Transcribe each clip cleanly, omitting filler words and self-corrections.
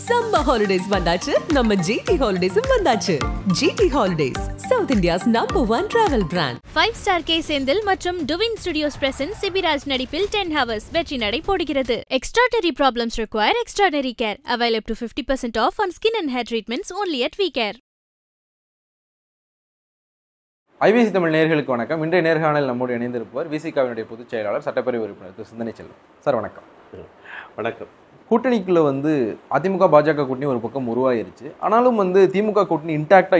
Summer holidays வந்தாச்சு நம்ம GT Holidays வந்தாச்சு. GT Holidays, South India's #1 travel brand. 5-star K Senthil மற்றும் Duvin Studios presents சிபிராஜ் நடிப்பில் 10 hours வெற்றி நடை போடுகிறது. Extraordinary problems require extraordinary care. Avail up to 50% off on skin and hair treatments only at VCare. IBC Tamil நேயர்களுக்கு வணக்கம். இன்றைய நேர்காணல் நம்மோடு இணைந்திருப்பவர் விசிகாவினுடைய பொதுச் செயலாளர் சட்டப்பேரவை உறுப்பினர் திரு சிந்தனை செல்வம் சார். வணக்கம். வணக்கம். கூட்டணிக்குள்ள அதிமுக பாஜக கூட்டணி ஒரு பக்கம் உருவாயிருச்சு. ஆனாலும் திமுக கூட்டணி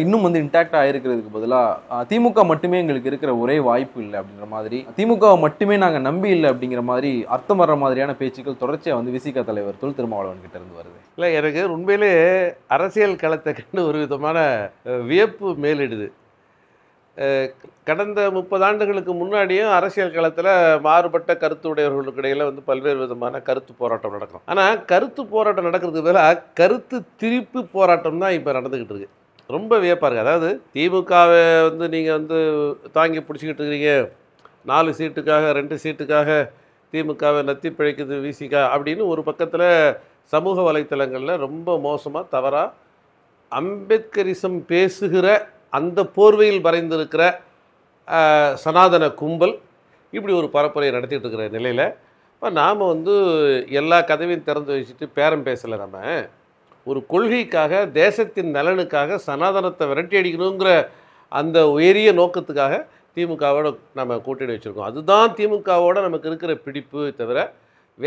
இன்னும் இன்டாக்டா ஆயிருக்கிறதுக்கு பதிலாக திமுக மட்டுமே எங்களுக்கு இருக்கிற ஒரே வாய்ப்பு இல்லை அப்படிங்கிற மாதிரி, திமுக மட்டுமே நாங்கள் நம்பி இல்லை அப்படிங்கிற மாதிரி அர்த்தம் வர்ற மாதிரியான பேச்சுக்கள் தொடர்ச்சியாக விசிக தலைவர் தொல் திருமாவளவன் கிட்ட இருந்து வருது. இல்லை, எனக்கு உண்மையிலே அரசியல் களத்தை கண்டு ஒரு விதமான வியப்பு மேலிடுது. கடந்த 30 ஆண்டுகளுக்கு முன்னாடியும் அரசியல் களத்தில் மாறுபட்ட கருத்து உடையவர்களுக்கு இடையில் பல்வேறு விதமான கருத்து போராட்டம் நடக்கும். ஆனால் கருத்து போராட்டம் நடக்கிறதுக்கு பதிலாக கருத்து திரிப்பு போராட்டம் தான் இப்போ நடந்துக்கிட்டு இருக்கு. ரொம்ப வியப்பாக இருக்குது. அதாவது திமுகவை நீங்கள் தாங்கி பிடிச்சிக்கிட்டு இருக்கிறீங்க, 4 சீட்டுக்காக 2 சீட்டுக்காக திமுகவை நத்தி பிழைக்குது விசிகா அப்படின்னு ஒரு பக்கத்தில் சமூக வலைத்தளங்களில் ரொம்ப மோசமாக தவறாக அம்பேத்கரிசம் பேசுகிற அந்த போர்வையில் வரைந்திருக்கிற சனாதன கும்பல் இப்படி ஒரு பரப்புரை நடத்திட்டு இருக்கிற நிலையில் இப்போ நாம் எல்லா கதவையும் திறந்து வச்சுட்டு பேரம் பேசலை. நம்ம ஒரு கொள்கைக்காக, தேசத்தின் நலனுக்காக சனாதனத்தை விரட்டி அடிக்கணுங்கிற அந்த உயரிய நோக்கத்துக்காக திமுகவோட நம்ம கூட்டணி வச்சுருக்கோம். அதுதான் திமுகவோட நமக்கு இருக்கிற பிடிப்பு தவிர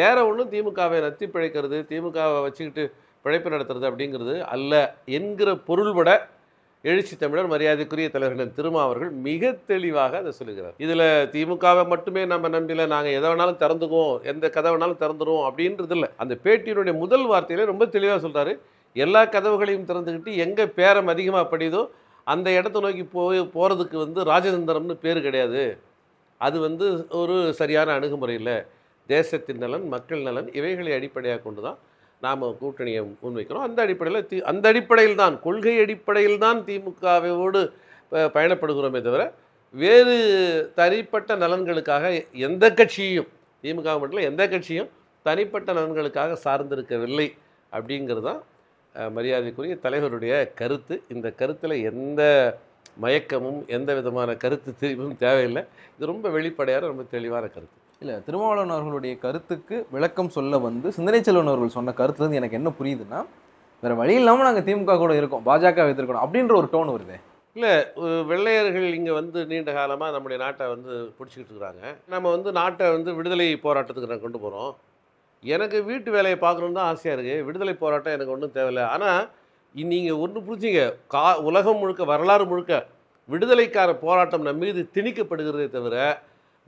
வேற ஒன்றும் திமுகவை நத்தி பிழைக்கிறது, திமுகவை வச்சுக்கிட்டு பிழைப்பு நடத்துறது அப்படிங்கிறது அல்ல என்கிற பொருள்பட எழுச்சி தமிழர் மரியாதைக்குரிய தலைவர்கள் திருமா அவர்கள் மிக தெளிவாக அதை சொல்லுகிறார். இதில் திமுகவை மட்டுமே நம்ம நம்பில, நாங்கள் எதை வேணாலும் திறந்துக்குவோம், எந்த கதை வேணாலும் திறந்துடுவோம் அப்படின்றது இல்லை. அந்த பேட்டியினுடைய முதல் வார்த்தையில ரொம்ப தெளிவாக சொல்கிறாரு, எல்லா கதவுகளையும் திறந்துக்கிட்டு எங்கே பேரம் அதிகமாக படிதோ அந்த இடத்த நோக்கி போகிறதுக்கு ராஜதந்திரம்னு பேர் கிடையாது. அது ஒரு சரியான அணுகுமுறை இல்லை. தேசத்தின் நலன், மக்கள் நலன் இவைகளை அடிப்படையாக கொண்டு தான் நாம் கூட்டணியை முன்வைக்கிறோம். அந்த அடிப்படையில் தான், கொள்கை அடிப்படையில் தான் திமுகவோடு பயணப்படுகிறோமே தவிர வேறு தனிப்பட்ட நலன்களுக்காக எந்த கட்சியும், திமுக மட்டும் எந்த கட்சியும் தனிப்பட்ட நலன்களுக்காக சார்ந்திருக்கவில்லை அப்படிங்கிறது தான் மரியாதைக்குரிய தலைவருடைய கருத்து. இந்த கருத்தில் எந்த மயக்கமும் எந்த விதமான கருத்து திரிவும் தேவையில்லை. இது ரொம்ப வெளிப்படையான, ரொம்ப தெளிவான கருத்து. இல்லை, திருமாவளவன் அவர்களுடைய கருத்துக்கு விளக்கம் சொல்ல சிந்தனை செல்வன் அவர்கள் சொன்ன கருத்துலேருந்து எனக்கு என்ன புரியுதுன்னா, வேறு வழி இல்லாமல் நாங்கள் திமுக கூட இருக்கோம், பாஜக எதிர்க்கணும் அப்படின்ற ஒரு டோன் வருது. இல்லை, வெள்ளையர்கள் இங்கே நீண்ட காலமாக நம்முடைய நாட்டை பிடிச்சிக்கிட்டு இருக்கிறாங்க. நம்ம நாட்டை விடுதலை போராட்டத்துக்கு நான் கொண்டு போகிறோம். எனக்கு வீட்டு வேலையை பார்க்கணுன்னு தான் ஆசையாக இருக்குது. விடுதலை போராட்டம் எனக்கு ஒன்றும் தேவையில்லை. ஆனால் நீங்கள் ஒன்று புரிஞ்சிங்க, உலகம் முழுக்க, வரலாறு முழுக்க விடுதலைக்கார போராட்டம் நம்ம மீது திணிக்கப்படுகிறதே தவிர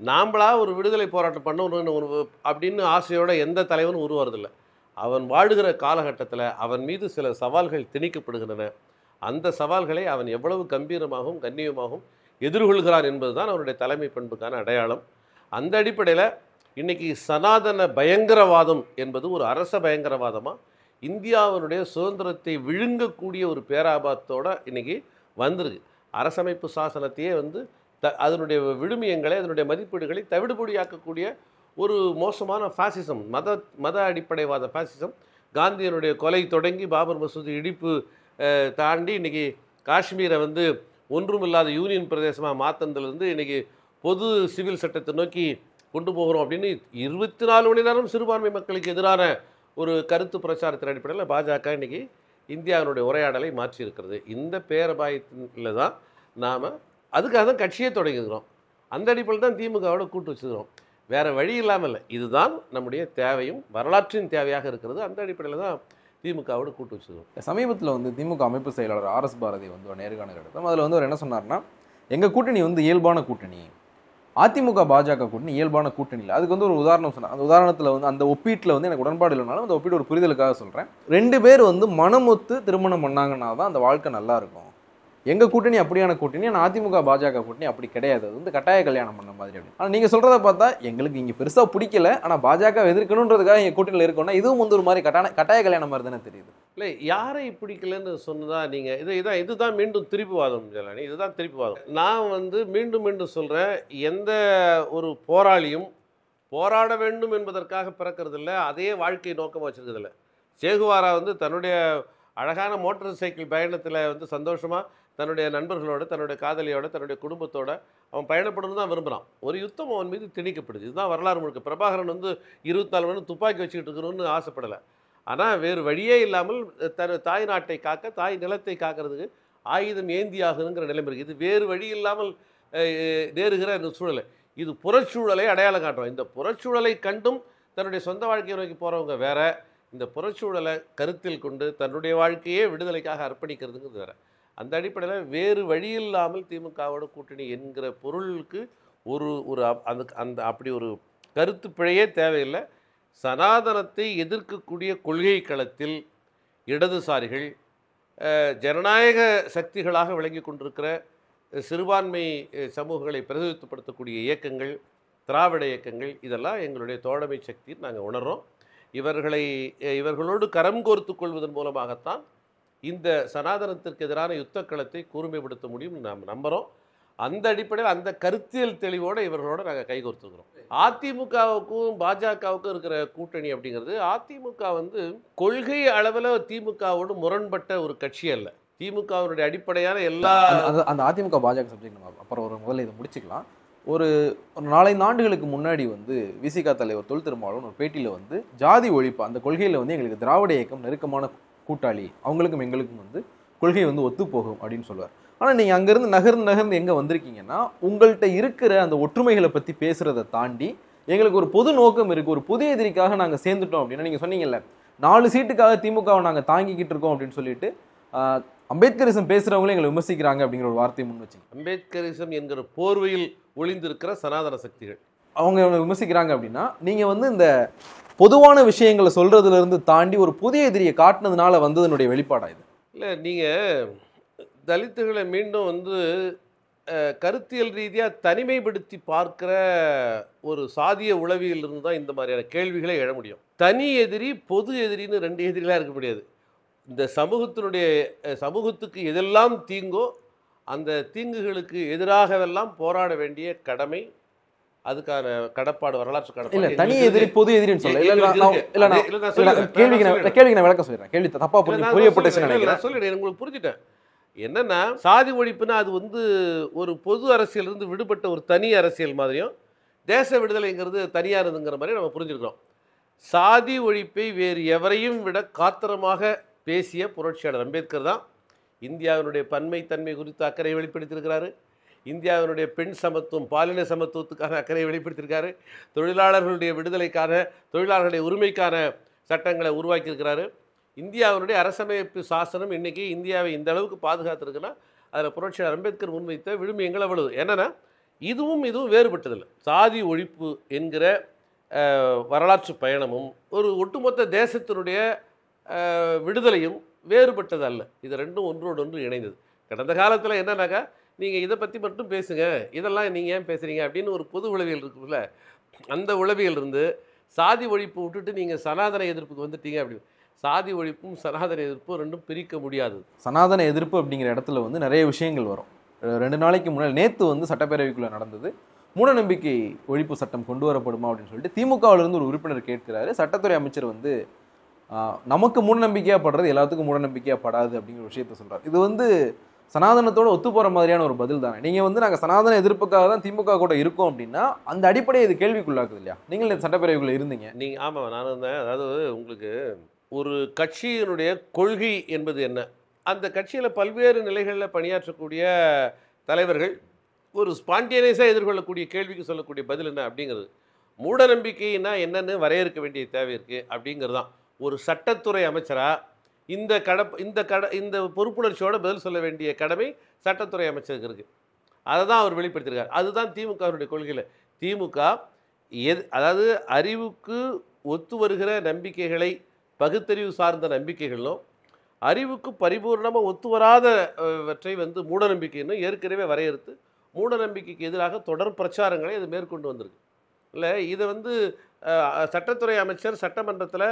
நாம்ளா ஒரு விடுதலை போராட்டம் பண்ணணும்னு அப்படின்னு ஆசையோட எந்த தலைவனும் உருவாறதில்லை. அவன் வாழுகிற காலகட்டத்தில் அவன் மீது சில சவால்கள் திணிக்கப்படுகின்றன. அந்த சவால்களை அவன் எவ்வளவு கம்பீரமாகவும் கண்ணியமாகவும் எதிர்கொள்கிறான் என்பது தான் அவனுடைய தலைமை பண்புக்கான அடையாளம். அந்த அடிப்படையில் இன்றைக்கி சனாதன பயங்கரவாதம் என்பது ஒரு அரச பயங்கரவாதமாக இந்தியாவினுடைய சுதந்திரத்தை விழுங்கக்கூடிய ஒரு பேராபத்தோடு இன்றைக்கி வந்திருக்கு. அரசமைப்பு சாசனத்தையே அதனுடைய விழுமியங்களை, அதனுடைய மதிப்பீடுகளை தவிடுபொடியாக்கக்கூடிய ஒரு மோசமான ஃபாசிசம், மத அடிப்படைவாத ஃபாசிசம். காந்தியனுடைய கொலை தொடங்கி பாபர் மசூதி இடிப்பு தாண்டி இன்றைக்கி காஷ்மீரை ஒன்றுமில்லாத யூனியன் பிரதேசமாக மாற்றினதுலேருந்து இன்றைக்கி பொது சிவில் சட்டத்தை நோக்கி கொண்டு போகிறோம் அப்படின்னு 24 மணி நேரம் சிறுபான்மை மக்களுக்கு எதிரான ஒரு கருத்து பிரச்சாரத்தின் அடிப்படையில் பாஜக இன்றைக்கி இந்தியாவினுடைய உரையாடலை மாற்றியிருக்கிறது. இந்த பேரபாயத்தில் தான் நாம் அதுக்காக தான் கட்சியே தொடங்கிக்கிறோம். அந்த அடிப்படையில் தான் திமுகவோட கூட்டு வச்சுக்கிறோம். வேறு வழி இல்லாமல் இல்லை. இதுதான் நம்முடைய தேவையும் வரலாற்றின் தேவையாக இருக்கிறது. அந்த அடிப்படையில் தான் திமுகவோட கூட்டு வச்சுக்கிறோம். சமீபத்தில் திமுக அமைப்பு செயலாளர் RS பாரதி நேர்காணல் எடுத்தோம். அதில் அவர் என்ன சொன்னார்னா, எங்கள் கூட்டணி இயல்பான கூட்டணி, அதிமுக பாஜக கூட்டணி இயல்பான கூட்டணி இல்லை. அதுக்கு ஒரு உதாரணம் சொன்னார். அந்த உதாரணத்தில் அந்த ஒப்பீட்டில் எனக்கு உடன்பாடு இல்லைனாலும் அந்த ஒப்பீடு ஒரு புரிதலுக்காக சொல்கிறேன். 2 பேர் மனமொத்து திருமணம் பண்ணாங்கன்னா தான் அந்த வாழ்க்கை நல்லா இருக்கும். எங்கள் கூட்டணி அப்படியான கூட்டணி, ஆனால் அதிமுக பாஜக கூட்டணி அப்படி கிடையாது. அது கட்டாய கல்யாணம் பண்ண மாதிரி அப்படின்னு. ஆனால் நீங்கள் சொல்கிறத பார்த்தா எங்களுக்கு இங்கே பெருசாக பிடிக்கல, ஆனால் பாஜக எதிர்க்கணுன்றதுக்காக எங்கள் கூட்டணியில் இருக்கணும்னா இதுவும் ஒரு மாதிரி கட்டாய கல்யாணம் மாதிரி தானே தெரியுது. இல்லை, யாரை பிடிக்கலன்னு சொன்னதா நீங்கள் இதுதான் மீண்டும் திருப்பிவாதம் ஜெயலலிதா, இதுதான் திருப்பிவாதம். நான் மீண்டும் மீண்டும் சொல்கிறேன், எந்த ஒரு போராளியும் போராட வேண்டும் என்பதற்காக பிறக்கிறதில்ல, அதே வாழ்க்கை நோக்கமாக வச்சுருக்கிறதில்ல. சேகுவாரா வந்து தன்னுடைய அழகான மோட்டார் சைக்கிள் பயணத்தில் வந்து சந்தோஷமாக தன்னுடைய நண்பர்களோட, தன்னுடைய காதலியோட, தன்னுடைய குடும்பத்தோட அவன் பயணப்படணும் தான் விரும்புகிறான். ஒரு யுத்தம் அவன் மீது திணிக்கப்படுது. இதுதான் வரலாறு முழுக்க. பிரபாகரன் வந்து 24 மணி துப்பாக்கி வச்சுக்கிட்டு இருக்கணும்னு ஆசைப்படலை. ஆனால் வேறு வழியே இல்லாமல் தாய் நாட்டை காக்க, தாய் நிலத்தை காக்கிறதுக்கு ஆயுதம் ஏந்தியாகுங்கிற நிலைமை இருக்குது. இது வேறு வழி இல்லாமல் நேருகிற இந்த சூழலை, இது புறச்சூழலை அடையாளம் காட்டுறோம். இந்த புறச்சூழலை கண்டும் தன்னுடைய சொந்த வாழ்க்கையை நோக்கி போகிறவங்க வேற, இந்த புறச்சூழலை கருத்தில் கொண்டு தன்னுடைய வாழ்க்கையே விடுதலைக்காக அர்ப்பணிக்கிறதுங்கிறது வேற. அந்த அடிப்படையில் வேறு வழி இல்லாமல் திமுகவோட கூட்டணி என்கிற பொருளுக்கு ஒரு அந்த அப்படி ஒரு கருத்து பிழையே தேவையில்லை. சனாதனத்தை எதிர்க்கக்கூடிய கொள்கை களத்தில் இடதுசாரிகள், ஜனநாயக சக்திகளாக விளங்கி கொண்டிருக்கிற சிறுபான்மை சமூகங்களை பிரதிநிதித்துவப்படுத்தக்கூடிய இயக்கங்கள், திராவிட இயக்கங்கள், இதெல்லாம் எங்களுடைய தோழமை சக்தின்னு நாங்கள் உணர்கிறோம். இவர்களோடு கரம் கோர்த்து கொள்வதன் மூலமாகத்தான் இந்த சனாதனத்திற்கு எதிரான யுத்த களத்தை கூர்மைப்படுத்த முடியும் நாம் நம்புகிறோம். அந்த அடிப்படையில் அந்த கருத்தியல் தெளிவோடு இவர்களோடு நாங்கள் கைகோர்த்துக்கிறோம். அதிமுகவுக்கும் பாஜகவுக்கும் இருக்கிற கூட்டணி அப்படிங்கிறது, அதிமுக வந்து கொள்கை அளவில் திமுகவோடு முரண்பட்ட ஒரு கட்சி அல்ல. திமுகவினுடைய அடிப்படையான எல்லா அந்த அதிமுக பாஜக சப்ஜெக்ட் நம்ம அப்புறம் ஒரு முதல்ல இதை முடிச்சுக்கலாம். ஒரு 4-5 ஆண்டுகளுக்கு முன்னாடி வந்து விசிகா தலைவர் தொல் திருமாவளவன் ஒரு பேட்டியில் வந்து ஜாதி ஒழிப்பு அந்த கொள்கையில் வந்து எங்களுக்கு திராவிட இயக்கம் நெருக்கமான கூட்டாளி, அவங்களுக்கும் எங்களுக்கும் வந்து கொள்கை வந்து ஒத்துப்போகும் அப்படின்னு சொல்லுவார். ஆனால் நீங்கள் அங்கேருந்து நகர்ந்து எங்கே வந்திருக்கீங்கன்னா, உங்கள்கிட்ட இருக்கிற அந்த ஒற்றுமைகளை பற்றி பேசுகிறத தாண்டி எங்களுக்கு ஒரு பொது நோக்கம் இருக்குது, ஒரு புதிய எதிரிக்காக நாங்கள் சேர்ந்துட்டோம் அப்படின்னா, நீங்கள் சொன்னீங்கல்ல 4 சீட்டுக்காக திமுகவை நாங்கள் தாங்கிக்கிட்டு இருக்கோம் அப்படின்னு சொல்லிட்டு அம்பேத்கரிசம் பேசுகிறவங்களும் எங்களை விமர்சிக்கிறாங்க அப்படிங்கிற ஒரு வார்த்தையை முன் வச்சுங்க. அம்பேத்கரிசம் என்கிற போர்வையில் ஒளிந்திருக்கிற சனாதன சக்திகள் அவங்க விமர்சிக்கிறாங்க அப்படின்னா, நீங்கள் வந்து இந்த பொதுவான விஷயங்களை சொல்றதுல இருந்து தாண்டி ஒரு புதிய எதிரியை காட்டினதுனால வந்ததனுடைய வெளிப்பாடா இது? இல்லை, நீங்கள் தலித்துகளை மீண்டும் வந்து கருத்தியல் ரீதியாக தனிமைப்படுத்தி பார்க்குற ஒரு சாதிய உளவியலிருந்து தான் இந்த மாதிரியான கேள்விகளை எழ முடியும். தனி எதிரி, பொது எதிரின்னு 2 எதிரிகளாக இருக்க முடியாது. இந்த சமூகத்துக்கு எதெல்லாம் தீங்கோ அந்த தீங்குகளுக்கு எதிராகவெல்லாம் போராட வேண்டிய கடமை, அதுக்கான கடப்பாடு, வரலாற்று கடப்பாடு. இல்ல தனி எதிரி பொது எதிரின்னு சொல்ல கேள்விக்கு நான் விளக்கம் சொல்றேன். கேள்வி தப்பா புரியப்பட்டுச்சுன்னு நினைக்கிறேன். சொல்லிடுறேன், உங்களுக்கு புரிஞ்சுட்டேன். என்னன்னா, சாதி ஒழிப்புனா அது வந்து ஒரு பொது அரசியல் இருந்து விடுபட்ட ஒரு தனி அரசியல் மாதிரியும், தேச விடுதலைங்கிறது தனியானதுங்கிற மாதிரி நம்ம புரிஞ்சுக்கிறோம். சாதி ஒழிப்பை வேறு எவரையும் விட காத்திரமாக பேசிய புரட்சியாளர் அம்பேத்கர் தான் இந்தியாவினுடைய பன்மை தன்மை குறித்து அக்கறை வெளிப்படுத்தியிருக்கிறாரு. இந்தியாவினுடைய பெண் சமத்துவம், பாலின சமத்துவத்துக்கான அக்கறையை வெளிப்படுத்தியிருக்காரு. தொழிலாளர்களுடைய விடுதலைக்கான, தொழிலாளர்களுடைய உரிமைக்கான சட்டங்களை உருவாக்கியிருக்கிறாரு. இந்தியாவினுடைய அரசமைப்பு சாசனம் இன்றைக்கி இந்தியாவை இந்த அளவுக்கு பாதுகாத்துருக்குன்னா அதில் புரட்சியாளர் அம்பேத்கர் முன்வைத்த விழுமை எங்களை அவ்வளவு. என்னென்னா, இதுவும் வேறுபட்டதில்லை. சாதி ஒழிப்பு என்கிற வரலாற்று பயணமும் ஒரு ஒட்டுமொத்த தேசத்தினுடைய விடுதலையும் வேறுபட்டது அல்ல. இது ரெண்டும் ஒன்றோடு ஒன்று இணைந்தது. கடந்த காலத்தில் என்னன்னாக்கா, நீங்கள் இதை பற்றி மட்டும் பேசுங்க, இதெல்லாம் நீங்கள் ஏன் பேசுகிறீங்க அப்படின்னு ஒரு பொது உளவியல் இருக்குல்ல, அந்த உளவியல் இருந்து சாதி ஒழிப்பு விட்டுட்டு நீங்கள் சனாதன எதிர்ப்புக்கு வந்துட்டீங்க. அப்படின்னு சாதி ஒழிப்பும் சனாதன எதிர்ப்பும் ரெண்டும் பிரிக்க முடியாது. சனாதன எதிர்ப்பு அப்படிங்கிற இடத்துல வந்து நிறைய விஷயங்கள் வரும். 2 நாளைக்கு முன்னாடி நேற்று வந்து சட்டப்பேரவைக்குள்ளே நடந்தது. மூடநம்பிக்கை ஒழிப்பு சட்டம் கொண்டு வரப்படுமா அப்படின்னு சொல்லிட்டு திமுகவிலிருந்து ஒரு உறுப்பினர் கேட்கிறாரு. சட்டத்துறை அமைச்சர் வந்து நமக்கு மூடநம்பிக்கையாக படுறது எல்லாத்துக்கும் மூடநம்பிக்கையாக படாது அப்படிங்கிற விஷயத்த சொல்கிறார். இது வந்து சனாதனத்தோட ஒத்து போகிற மாதிரியான ஒரு பதில் தானே. நீங்கள் வந்து நாங்கள் சனாதன எதிர்ப்புக்காக தான் திமுக கூட இருக்கோம் அப்படின்னா அந்த அடிப்படையை இது கேள்விக்குள்ளாக்குது இல்லையா? நீங்கள் சட்டப்பேரவைக்குள்ளே இருந்தீங்க. நீங்கள் ஆமாம், நான் இருந்தேன். அதாவது உங்களுக்கு ஒரு கட்சியினுடைய கொள்கை என்பது என்ன, அந்த கட்சியில் பல்வேறு நிலைகளில் பணியாற்றக்கூடிய தலைவர்கள் ஒரு ஸ்பான்டேனியஸாக எதிர்கொள்ளக்கூடிய கேள்விக்கு சொல்லக்கூடிய பதில் என்ன அப்படிங்கிறது, மூடநம்பிக்கைன்னா என்னென்னு வரையறுக்க வேண்டிய தேவை இருக்குது அப்படிங்கிறது தான். ஒரு சட்டத்துறை அமைச்சராக இந்த பொறுப்புணர்ச்சியோட பதில் சொல்ல வேண்டிய கடமை சட்டத்துறை அமைச்சருக்கு இருக்குது. அதை தான் அவர் வெளிப்படுத்தியிருக்கார். அதுதான் திமுகவுடைய கொள்கையில். திமுக அதாவது அறிவுக்கு ஒத்து வருகிற நம்பிக்கைகளை, பகுத்தறிவு சார்ந்த நம்பிக்கைகளும் அறிவுக்கு பரிபூர்ணமாக ஒத்து வராதவற்றை வந்து மூடநம்பிக்கைன்னு ஏற்கனவே வரையறுத்து மூடநம்பிக்கைக்கு எதிராக தொடர் பிரச்சாரங்களை அது மேற்கொண்டு வந்திருக்கு. இல்லை, இதை வந்து சட்டத்துறை அமைச்சர் சட்டமன்றத்தில்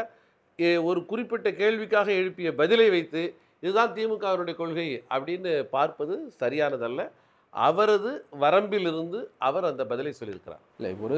ஒரு குறிப்பிட்ட கேள்விக்காக எழுப்பிய பதிலை வைத்து இதுதான் திமுகவினுடைய கொள்கை அப்படின்னு பார்ப்பது சரியானதல்ல. அவரது வரம்பிலிருந்து அவர் அந்த பதிலை சொல்லியிருக்கிறார். இல்லை, ஒரு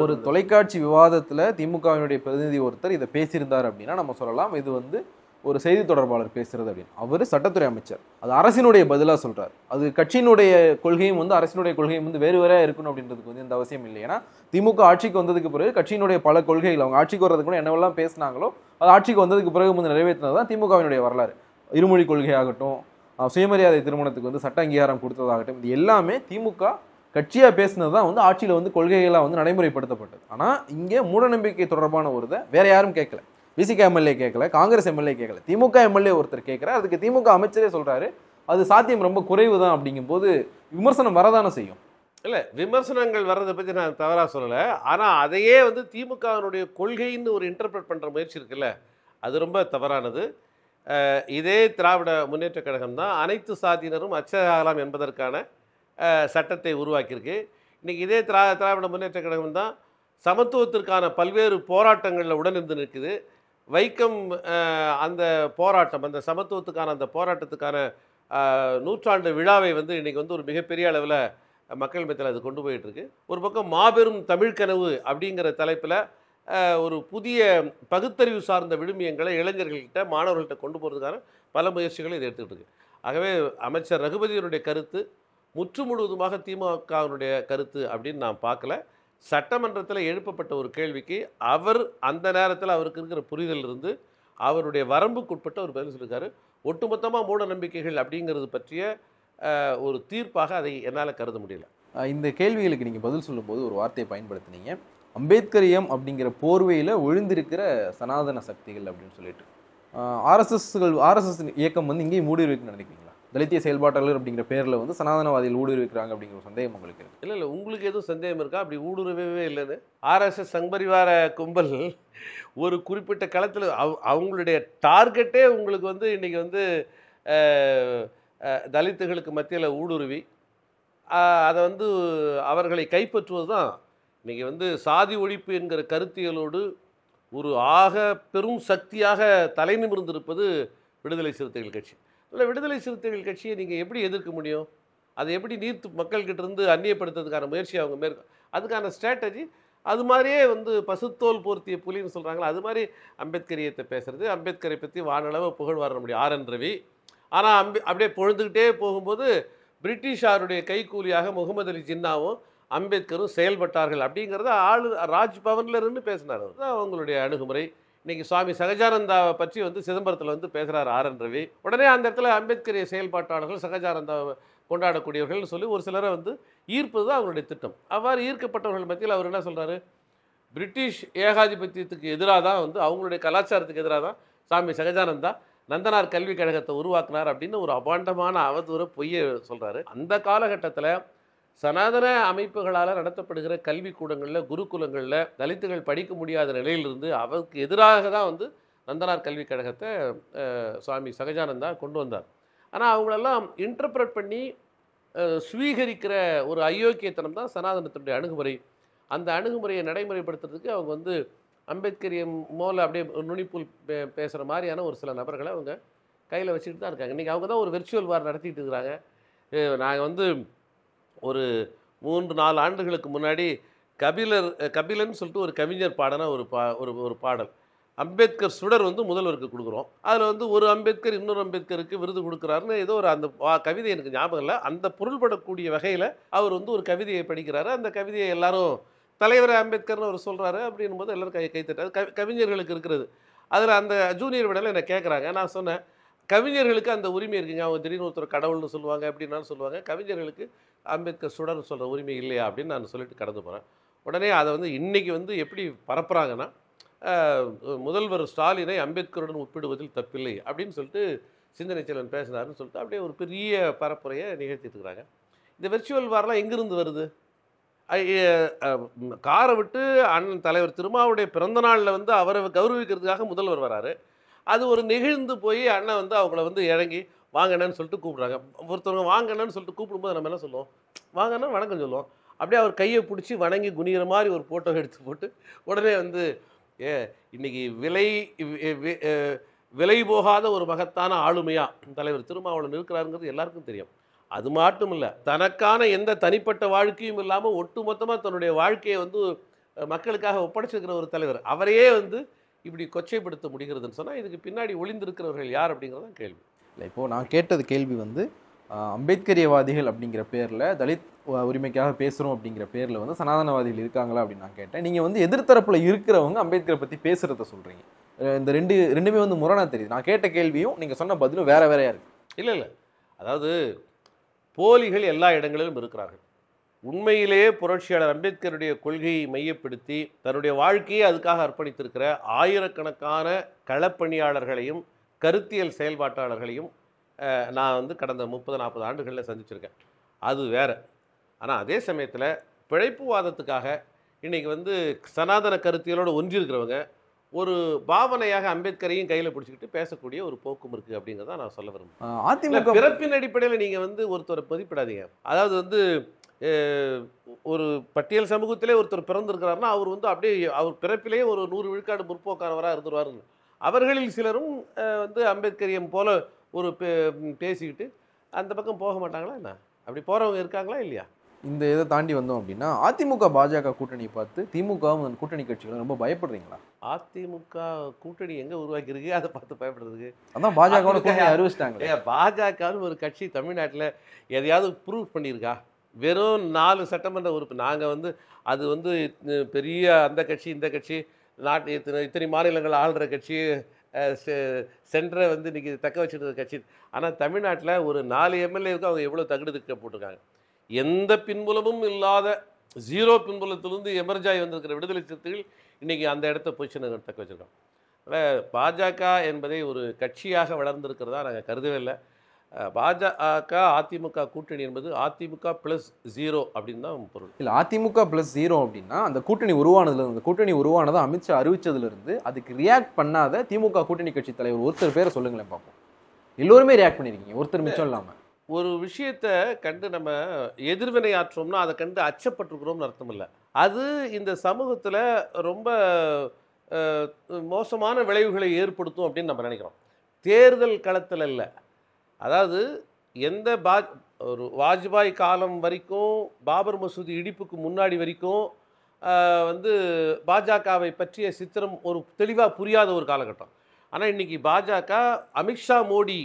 ஒரு தொலைக்காட்சி விவாதத்தில் திமுகவினுடைய பிரதிநிதி ஒருத்தர் இதை பேசியிருந்தார் அப்படின்னா நம்ம சொல்லலாம் இது வந்து ஒரு செய்தி தொடர்பாளர் பேசுறது அப்படின்னு. அவர் சட்டத்துறை அமைச்சர், அது அரசினுடைய பதிலாக சொல்றாரு. அது கட்சியினுடைய கொள்கையும் வந்து அரசினுடைய கொள்கையும் வந்து வேறு வேறையா இருக்கணும் அப்படின்றதுக்கு வந்து இந்த அவசியம் இல்லை. ஏன்னா திமுக ஆட்சிக்கு வந்ததுக்கு பிறகு கட்சியினுடைய பல கொள்கைகள் அவங்க ஆட்சிக்கு வர்றதுக்கு கூட என்னவெல்லாம் பேசினாங்களோ அது ஆட்சிக்கு வந்ததுக்கு பிறகு வந்து நிறைவேற்றினது தான் திமுகவினுடைய வரலாறு. இருமொழி கொள்கையாகட்டும், சுயமரியாதை திருமணத்துக்கு வந்து சட்ட அங்கீகாரம் கொடுத்ததாகட்டும், இது எல்லாமே திமுக கட்சியாக பேசினது தான் வந்து ஆட்சியில் வந்து கொள்கைகளாக வந்து நடைமுறைப்படுத்தப்பட்டது. ஆனால் இங்கே மூடநம்பிக்கை தொடர்பான ஒரு இதை வேற யாரும் கேட்கல. விசிக எம்எல்ஏ கேட்கல, காங்கிரஸ் எம்எல்ஏ கேட்கல, திமுக எம்எல்ஏ ஒருத்தர் கேட்கிறார். அதுக்கு திமுக அமைச்சரே சொல்றாரு அது சாத்தியம் ரொம்ப குறைவு தான். அப்படிங்கும் போது விமர்சனம் வரதானே செய்யும். இல்லை, விமர்சனங்கள் வர்றதை பற்றி நான் தவறாக சொல்லலை. ஆனால் அதையே வந்து திமுகவினுடைய கொள்கைன்னு ஒரு இன்டர்பிரட் பண்ணுற முயற்சி இருக்குல்ல, அது ரொம்ப தவறானது. இதே திராவிட முன்னேற்ற கழகம் தான் அனைத்து சாதியினரும் அச்சகலாம் என்பதற்கான சட்டத்தை உருவாக்கியிருக்கு. இன்றைக்கி இதே திராவிட முன்னேற்ற கழகம் தான் சமத்துவத்திற்கான பல்வேறு போராட்டங்களில் உடனிருந்து நிற்குது. வைக்கம் அந்த போராட்டம், அந்த சமத்துவத்துக்கான அந்த போராட்டத்துக்கான 100ஆண்டு விழாவை வந்து இன்றைக்கி வந்து ஒரு மிகப்பெரிய அளவில் மக்கள் மத்தியில் அது கொண்டு போயிட்டுருக்கு. ஒரு பக்கம் மாபெரும் தமிழ்கனவு அப்படிங்கிற தலைப்பில் ஒரு புதிய பகுத்தறிவு சார்ந்த விழுமியங்களை இளைஞர்கள்கிட்ட மாணவர்கள்ட்ட கொண்டு போகிறதுக்கான பல முயற்சிகளை இது எடுத்துக்கிட்டு இருக்கு. ஆகவே அமைச்சர் ரகுபதியினுடைய கருத்து முற்று முழுவதுமாக திமுகவினுடைய கருத்து அப்படின்னு நான் பார்க்கல. சட்டமன்றத்தில் எழுப்பப்பட்ட ஒரு கேள்விக்கு அவர் அந்த நேரத்தில் அவருக்கு இருக்கிற புரிதல் இருந்து அவருடைய வரம்புக்குட்பட்ட ஒரு பதில் சொல்லியிருக்காரு. ஒட்டுமொத்தமாக மூட நம்பிக்கைகள் அப்படிங்கிறது பற்றிய ஒரு தீர்ப்பாக அதை என்னால் கருத முடியல. இந்த கேள்விகளுக்கு நீங்கள் பதில் சொல்லும்போது ஒரு வார்த்தையை பயன்படுத்தினீங்க, அம்பேத்கரியம் அப்படிங்கிற போர்வையில் ஒழிந்திருக்கிற சனாதன சக்திகள் அப்படின்னு சொல்லிட்டு. ஆர்எஸ்எஸ் இயக்கம் வந்து இங்கேயும் மூடி இருக்குன்னு நினைக்கிறீங்களா? தலித்திய செயல்பாட்டாளர் அப்படிங்கிற பேரில் வந்து சனாதனவாதிகள் ஊடுருவிக்கிறாங்க அப்படிங்கிற சந்தேகம் உங்களுக்கு இருக்கு? இல்லை, உங்களுக்கு எதுவும் சந்தேகம் இருக்கா? அப்படி ஊடுருவவே இல்லைன்னு. ஆர்எஸ்எஸ் சங்பரிவார கும்பல் ஒரு குறிப்பிட்ட களத்தில் அவங்களுடைய டார்கெட்டே உங்களுக்கு வந்து இன்றைக்கி வந்து தலித்துகளுக்கு மத்தியில் ஊடுருவி அதை வந்து அவர்களை கைப்பற்றுவது தான். இன்றைக்கி வந்து சாதி ஒழிப்பு என்கிற கருத்தியலோடு ஒரு ஆக பெரும் சக்தியாக தலை நிமிர்ந்திருப்பது விடுதலை சிறுத்தைகள் கட்சி. இல்லை, விடுதலை சிறுத்தைகள் கட்சியை நீங்கள் எப்படி எதிர்க்க முடியும்? அதை எப்படி நீர்த்து மக்கள்கிட்ட இருந்து அந்நியப்படுத்துறதுக்கான முயற்சி அவங்க அதுக்கான ஸ்ட்ராட்டஜி அது மாதிரியே வந்து பசுத்தோல் போர்த்திய புலின்னு சொல்கிறாங்களா, அது மாதிரி அம்பேத்கரியத்தை பேசுகிறது. அம்பேத்கரை பற்றி வானளவு புகழ் வர முடியும் ஆர் என் ரவி. ஆனால் அப்படியே பொழுதுகிட்டே போகும்போது பிரிட்டிஷாருடைய கைக்கூலியாக முகமது அலி ஜின்னாவும் அம்பேத்கரும் செயல்பட்டார்கள் அப்படிங்கிறத ராஜ்பவனில் இருந்து பேசினார். அதுதான் அவங்களுடைய அணுகுமுறை. இன்றைக்கி சுவாமி சகஜானந்தாவை பற்றி வந்து சிதம்பரத்தில் வந்து பேசுகிறார் ஆர் என் ரவி. உடனே அந்த இடத்துல அம்பேத்கரிய செயல்பாட்டாளர்கள் சகஜானந்தாவை கொண்டாடக்கூடியவர்கள்னு சொல்லி ஒரு சிலரை வந்து ஈர்ப்பது தான் அவங்களுடைய திட்டம். அவ்வாறு ஈர்க்கப்பட்டவர்கள் மத்தியில் அவர் என்ன சொல்கிறாரு, பிரிட்டிஷ் ஏகாதிபத்தியத்துக்கு எதிராக தான் வந்து அவங்களுடைய கலாச்சாரத்துக்கு எதிராக தான் சுவாமி சகஜானந்தா நந்தனார் கல்விக் கழகத்தை உருவாக்குனார் அப்படின்னு ஒரு அபாண்டமான அவதூறு பொய்யை சொல்கிறாரு. அந்த காலகட்டத்தில் சனாதன அமைப்புகளால் நடத்தப்படுகிற கல்விக்கூடங்களில் குருகுலங்களில் தலித்துகள் படிக்க முடியாத நிலையிலிருந்து அவருக்கு எதிராக தான் வந்து நந்தனார் கல்விக் கழகத்தை சுவாமி சகஜானந்தா கொண்டு வந்தார். ஆனால் அவங்களெல்லாம் இன்டர்பிரட் பண்ணி ஸ்வீகரிக்கிற ஒரு அயோக்கியத்தனம் தான் சனாதனத்தினுடைய அணுகுமுறை. அந்த அணுகுமுறையை நடைமுறைப்படுத்துறதுக்கு அவங்க வந்து அம்பேத்கரியம் மோல அப்படியே நுனிப்புல் பேசுகிற மாதிரியான ஒரு சில நபர்களை அவங்க கையில் வச்சுக்கிட்டு தான் இருக்காங்க. இன்றைக்கி அவங்க தான் ஒரு வெர்ச்சுவல் வார் நடத்திட்டு இருக்கிறாங்க. நாங்கள் வந்து ஒரு 3-4 ஆண்டுகளுக்கு முன்னாடி கபிலன்னு சொல்லிட்டு ஒரு கவிஞர் பாடின ஒரு பாடல், அம்பேத்கர் சுடர் வந்து முதல்வருக்கு கொடுக்குறோம். அதில் வந்து ஒரு அம்பேத்கர் இன்னொரு அம்பேத்கருக்கு விருது கொடுக்குறாருன்னு ஏதோ ஒரு அந்த கவிதை எனக்கு ஞாபகம் இல்லை. அந்த பொருள்படக்கூடிய வகையில் அவர் வந்து ஒரு கவிதையை படிக்கிறாரு. அந்த கவிதையை எல்லாரும் தலைவர் அம்பேத்கர்னு அவர் சொல்கிறாரு அப்படின்னும் போது எல்லோரும் கைத்தட்டாரு. கவிஞர்களுக்கு இருக்கிறது. அதில் அந்த ஜூனியர் விடலை என்னை கேட்குறாங்க. நான் சொன்னேன், கவிஞர்களுக்கு அந்த உரிமை இருக்குங்க. அவங்க திடீர்னு ஒருத்தர் கடவுள்னு சொல்லுவாங்க அப்படின்னாலும் சொல்லுவாங்க. கவிஞர்களுக்கு அம்பேத்கர் சுடர்னு சொல்கிற உரிமை இல்லையா அப்படின்னு நான் சொல்லிட்டு கடந்து போகிறேன். உடனே அதை வந்து இன்றைக்கி வந்து எப்படி பரப்புகிறாங்கன்னா, முதல்வர் ஸ்டாலினை அம்பேத்கருடன் ஒப்பிடுவதில் தப்பில்லை அப்படின்னு சொல்லிட்டு சிந்தனை செல்வன் பேசினார்னு சொல்லிட்டு அப்படியே ஒரு பெரிய பரப்புரையை நிகழ்த்திட்டு இருக்கிறாங்க. இந்த வெர்ச்சுவல் வாரெலாம் எங்கிருந்து வருது? காரை விட்டு அண்ணன் தலைவர் திருமாவுடைய பிறந்த நாளில் வந்து அவரை கௌரவிக்கிறதுக்காக முதல்வர் வராரு. அது ஒரு நெகிழ்ந்து போய் அண்ணன் வந்து அவங்கள வந்து இறங்கி வாங்கண்ணன்னு சொல்லிட்டு கூப்பிட்றாங்க. ஒருத்தவங்க வாங்கண்ணன்னு சொல்லிட்டு கூப்பிடும்போது நம்ம என்ன சொல்லுவோம், வாங்கண்ணா வணக்கம் சொல்லுவோம். அப்படியே அவர் கையை பிடிச்சி வணங்கி குனிகிற மாதிரி ஒரு ஃபோட்டோ எடுத்து போட்டு உடனே வந்து இன்னைக்கு விலை போகாத ஒரு மகத்தான ஆளுமையாக தலைவர் திருமாவளவன் இருக்கிறாருங்கிறது எல்லாருக்கும் தெரியும். அது மட்டும் இல்லை, தனக்கான எந்த தனிப்பட்ட வாழ்க்கையும் இல்லாமல் ஒட்டுமொத்தமாக தன்னுடைய வாழ்க்கையை வந்து மக்களுக்காக ஒப்படைச்சிருக்கிற ஒரு தலைவர் அவரையே வந்து இப்படி கொச்சைப்படுத்த முடிகிறதுன்னு சொன்னால் இதுக்கு பின்னாடி ஒளிந்திருக்கிறவர்கள் யார் அப்படிங்கிறது தான் கேள்வி. இல்லை, இப்போது நான் கேட்டது கேள்வி வந்து அம்பேத்கரியவாதிகள் அப்படிங்கிற பேரில் தலித் உரிமைக்காக பேசுகிறோம் அப்படிங்கிற பேரில் வந்து சனாதனவாதிகள் இருக்காங்களா அப்படின்னு நான் கேட்டேன். நீங்கள் வந்து எதிர்த்தரப்பில் இருக்கிறவங்க அம்பேத்கரை பற்றி பேசுகிறத சொல்கிறீங்க. இந்த ரெண்டுமே வந்து முரணாக தெரியுது. நான் கேட்ட கேள்வியும் நீங்கள் சொன்ன பதிலும் வேற வேறையாக இருக்குது. இல்லை, அதாவது போலிகள் எல்லா இடங்களிலும் இருக்கிறார்கள். உண்மையிலேயே புரட்சியாளர் அம்பேத்கருடைய கொள்கையை மையப்படுத்தி தன்னுடைய வாழ்க்கையை அதுக்காக அர்ப்பணித்திருக்கிற ஆயிரக்கணக்கான களப்பணியாளர்களையும் கருத்தியல் செயல்பாட்டாளர்களையும் நான் வந்து கடந்த 30-40 ஆண்டுகளில் சந்திச்சிருக்கேன். அது வேற. ஆனால் அதே சமயத்தில் பிழைப்புவாதத்துக்காக இன்றைக்கி வந்து சனாதன கருத்தியலோடு ஒன்றியிருக்கிறவங்க ஒரு பாவனையாக அம்பேத்கரையும் கையில் பிடிச்சிக்கிட்டு பேசக்கூடிய ஒரு போக்கும் இருக்குது அப்படிங்கிறத நான் சொல்ல விரும்புகிறேன். அதிமுக பிறப்பின் அடிப்படையில் நீங்கள் வந்து ஒருத்தரை மதிப்பிடாதீங்க. அதாவது வந்து ஒரு பட்டியல் சமூகத்திலே ஒருத்தர் பிறந்திருக்கிறாருன்னா அவர் வந்து அப்படியே அவர் பிறப்பிலேயே ஒரு 100 விழுக்காடு முற்போக்கானவராக இருந்துருவாருன்னு. அவர்களில் சிலரும் வந்து அம்பேத்கரியம் போல ஒரு பேசிக்கிட்டு அந்த பக்கம் போக மாட்டாங்களா என்ன? அப்படி போகிறவங்க இருக்காங்களா இல்லையா? இந்த இதை தாண்டி வந்தோம் அப்படின்னா அதிமுக பாஜக கூட்டணியை பார்த்து திமுகவும் கூட்டணி கட்சிகளும் ரொம்ப பயப்படுறீங்களா? அதிமுக கூட்டணி எங்கே உருவாக்கியிருக்கு அதை பார்த்து பயப்படுறதுக்கு? அதான் பாஜக அறிவிச்சிட்டாங்க. பாஜகன்னு ஒரு கட்சி தமிழ்நாட்டில் எதையாவது ப்ரூவ் பண்ணியிருக்கா? வெறும் 4 சட்டமன்ற உறுப்பு. நாங்கள் வந்து அது வந்து பெரிய அந்த கட்சி இந்த கட்சி நாட்டு இத்தனை மாநிலங்கள் ஆளுற கட்சி சென்டரை வந்து இன்றைக்கி தக்க வச்சுருக்கிற கட்சி. ஆனால் தமிழ்நாட்டில் ஒரு 4 எம்எல்ஏவுக்கு அவங்க எவ்வளோ தகுதிக்க போட்டிருக்காங்க. எந்த பின்புலமும் இல்லாத 0 பின்புலத்திலிருந்து எமர்ஜாய் வந்திருக்கிற விடுதலை சிறுத்தைகள் இன்றைக்கி அந்த இடத்த பொசிஷனை தக்க வச்சுருக்கோம். அதனால் பாஜக என்பதை ஒரு கட்சியாக வளர்ந்திருக்கிறதா நாங்கள் கருதவே இல்லை. பாஜக அதிமுக கூட்டணி என்பது அதிமுக +0 அப்படின்னு தான் பொருள். இல்லை, அதிமுக +0 அப்படின்னா அந்த கூட்டணி அந்த கூட்டணி உருவானதை அமித்ஷா அறிவிச்சதுலேருந்து அதுக்கு ரியாக்ட் பண்ணாத திமுக கூட்டணி கட்சி தலைவர் ஒருத்தர் பேரை சொல்லுங்களேன் பார்ப்போம். எல்லோருமே ரியாக்ட் பண்ணியிருக்கீங்க, ஒருத்தர் மிச்சம் இல்லாமல். ஒரு விஷயத்தை கண்டு நம்ம எதிர்வினை ஆற்றோம்னா அதை கண்டு அச்சப்பட்டிருக்கிறோம்னு அர்த்தம் இல்லை. அது இந்த சமூகத்தில் ரொம்ப மோசமான விளைவுகளை ஏற்படுத்தும் அப்படின்னு நம்ம நினைக்கிறோம். தேர்தல் களத்தில் இல்லை. அதாவது எந்த ஒரு வாஜ்பாய் காலம் வரைக்கும் பாபர் மசூதி இடிப்புக்கு முன்னாடி வரைக்கும் வந்து பாஜகவை பற்றிய சித்திரம் ஒரு தெளிவாக புரியாத ஒரு காலகட்டம். ஆனால் இன்றைக்கி பாஜக அமித்ஷா மோடி